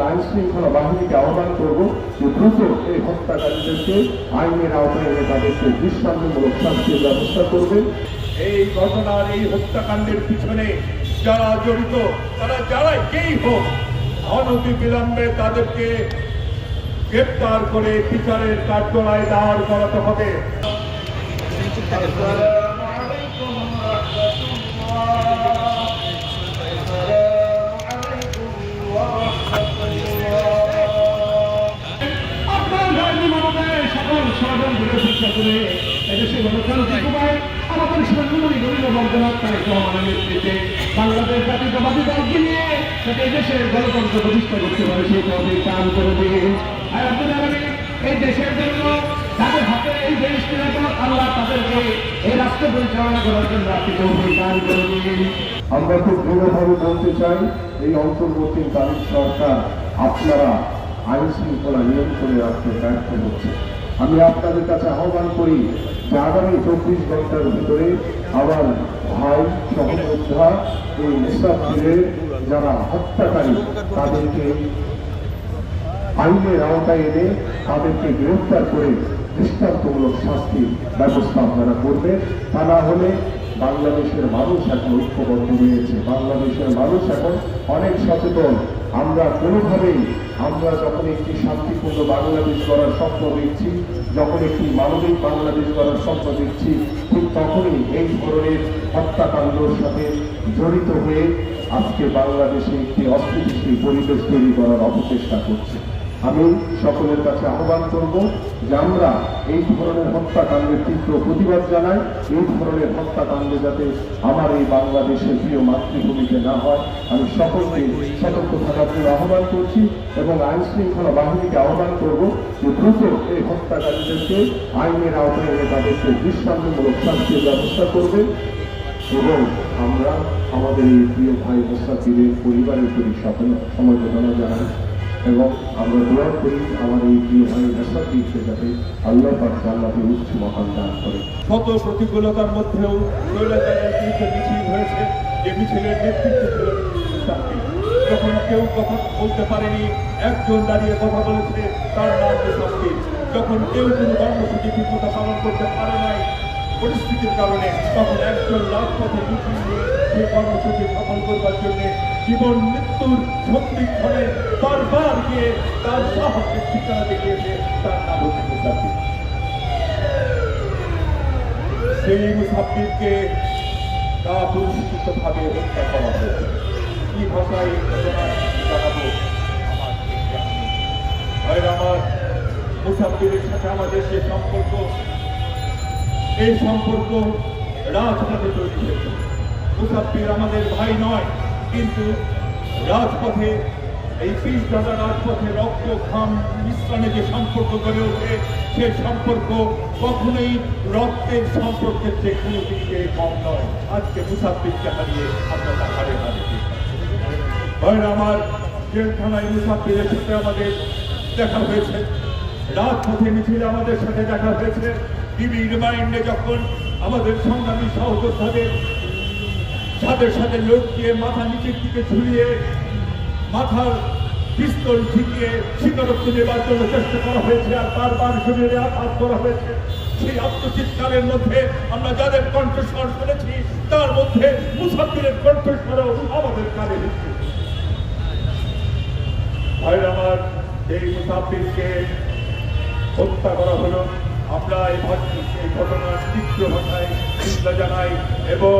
আইন শৃঙ্খলা বাহিনীকে আহ্বান করব যে দ্রুত এই হত্যাকারীদেরকে আইনের আওতায় এনে তাদেরকে দৃষ্টান্তমূলক শাস্তির ব্যবস্থা করবে। এই ঘটনার এই হত্যাকাণ্ডের পিছনে যারা জড়িত তারা যারাই যেই হোক অনতি বিলম্বে তাদেরকে গ্রেপ্তার করে বিচারের কাঠগড়ায় দাঁড় করাতে হবে। বাংলাদেশ জাতীয়তাবাদী দলকে নিয়ে দেশের গণতন্ত্র প্রতিষ্ঠা করতে পারে সেই কাম করে দিন। আর আপনারা এই দেশের জন্য তাদের হাতে এই দেশ আল্লাহ তাদেরকে এই রাষ্ট্র পরিচালনা করার জন্য আপনি কাম করে দিন। আমরা খুব দৃঢ়ভাবে বলতে চাই এই অন্তর্বর্তীকালীন সরকার আপনারা আইন শৃঙ্খলা নিয়ন্ত্রণে রাখতে ব্যর্থ হচ্ছে। আমি আপনাদের কাছে আহ্বান করি যে আগামী 24 ঘন্টার ভিতরে আমার ভাই সহযোদ্ধা এই মুসাফিরের যারা হত্যাকারী তাদেরকে আইনের আওতায় এনে তাদেরকে গ্রেফতার করে দৃষ্টান্তমূলক শাস্তির ব্যবস্থা আপনারা করবেন। তা না হলে বাংলাদেশের মানুষ এখন ঐক্যবদ্ধ হয়েছে, বাংলাদেশের মানুষ এখন অনেক সচেতন। আমরা কোনোভাবেই আমরা যখন একটি শান্তিপূর্ণ বাংলাদেশ গড়ার স্বপ্ন দেখছি, যখন একটি মানবিক বাংলাদেশ গড়ার স্বপ্ন দেখছি, ঠিক তখনই এই ধরনের হত্যাকাণ্ডের সাথে জড়িত হয়ে আজকে বাংলাদেশে একটি অস্থিতিশীল পরিবেশ তৈরি করার অপচেষ্টা করছে। আমি সকলের কাছে আহ্বান করব যে আমরা এই ধরনের হত্যাকাণ্ডের তীব্র প্রতিবাদ জানাই। এই ধরনের হত্যাকাণ্ড যাতে আমার এই বাংলাদেশের প্রিয় মাতৃভূমিতে না হয় আমি সকলকে সতর্ক থাকার জন্য আহ্বান করছি এবং আইন শৃঙ্খলা বাহিনীকে আহ্বান করব যে দ্রুত এই হত্যাকারীদেরকে আইনের আওতায় এনে তাদেরকে দৃষ্টান্তমূলক শাস্তির ব্যবস্থা করবে এবং আমরা আমাদের এই প্রিয় ভাই মুসাফিরের পরিবারের প্রতি সমবেদনা জানাই এবং আমরা দোয়া করি আমার এই প্রিয় ভাই মুসাফিরকে যাতে আল্লাহ পাক জান্নাতের উচ্চ মহান দান করে। শত প্রতিকূলতার মধ্যেও স্বৈরাচারের বিরুদ্ধে মিছিল হয়েছে, যে মিছিলের নেতৃত্ব ছিল মুসাফির। যখন কেউ কথা বলতে পারেনি একজন দাঁড়িয়ে কথা বলেছে, তার নাম মুসাফির। যখন কেউ কোনো কর্মসূচি ঠিকমতো পালন করতে পারে নাই পরিস্থিতির কারণে, তখন একজন রাজপথে মিছিল নিয়ে সেই কর্মসূচি সফল করবার জন্য জীবন মৃত্যুর সন্ধিক্ষণে বারবার গিয়ে তার সাহসের ঠিকানা দেখিয়েছে, তার নাম হচ্ছে মুসাফির। সেই মুসাফিরকে তা পরিস্থিত ভাবে হত্যা করা হয়েছে। কি ভাষায় জানাবো আমার মুসাফিরের সাথে আমাদের যে সম্পর্ক, এই সম্পর্ক রাজপথে তৈরি হয়েছে। মুসাফির আমাদের ভাই নয়, কিন্তু রাজপথে এই পিসদাদা রাজপথে রক্ত ঘাম মিশ্রণে যে সম্পর্ক গড়ে ওঠে, সে সম্পর্ক কখনোই রক্তের সম্পর্কের যে কোনো দিকে কম নয়। আজকে মুসাফিরকে হারিয়ে আমরা তা হারে হারিয়ে ভাইরা আমার জেলখানায় মুসাফিরের সাথে আমাদের দেখা হয়েছে, রাজপথে মিছিলে আমাদের সাথে দেখা হয়েছে। টিভি রিমাইন্ডে যখন আমাদের সংগ্রামী সহযোদ্ধাদের ছাদের সাথে লোক দিয়ে মাথা নিচের দিকে ঝুলিয়ে মাথার পিস্তল ঝিকিয়ে স্বীকারোক্তি নেবার জন্য চেষ্টা করা হয়েছে আর বারবার শরীরে আঘাত করা হয়েছে, সেই আত্মচিৎকারের মধ্যে আমরা যাদের কণ্ঠস্বর শুনেছি তার মধ্যে মুসাফিরের কণ্ঠস্বরও আমাদের কানে হচ্ছে। ভাইরা আমার, এই মুসাফিরকে হত্যা করা হলো। আমরা এই ঘটনার তীব্র ভাষায় নিন্দা জানাই এবং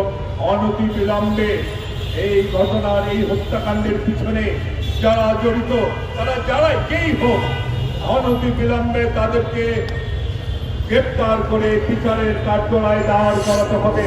অনতি বিলম্বে এই ঘটনার এই হত্যাকাণ্ডের পিছনে যারা জড়িত তারা যারাই যেই হোক অনতি বিলম্বে তাদেরকে গ্রেপ্তার করে বিচারের কাঠগড়ায় দাঁড় করাতে হবে।